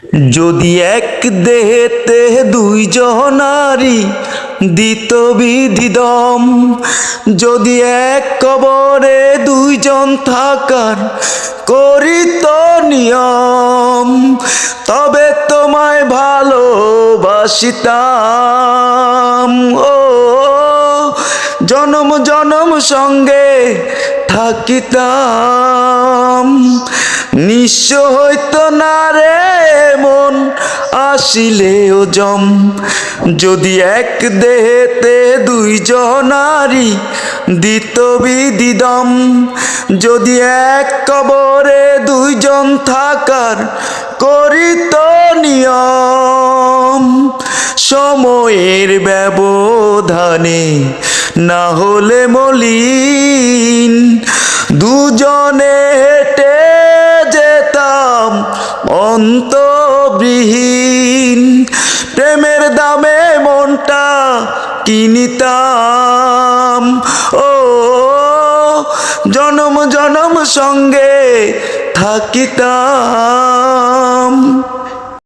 যদি এক দেহেতে দুইজনারি দিত বিধি দম, যদি এক কবরে দুইজন থাকার করিত নিয়ম, তবে তোমায় ভালোবাসিতাম। ও জনম জনম সঙ্গে থাকিতাম। নিঃস্ব হইত না রে মন আসিলেও জম, যদি এক দেহেতে দুইজনারি দিত বিধি দম, যদি এক কবরে দুইজন থাকার করিত নিয়ম। সময়ের ব্যবধানে না হলে মলিন, দুজনে হেঁটে যেতাম অন্তবিহীন। প্রেমের দামে মনটা কিনিতাম। ও জনম জনম সঙ্গে থাকিতাম।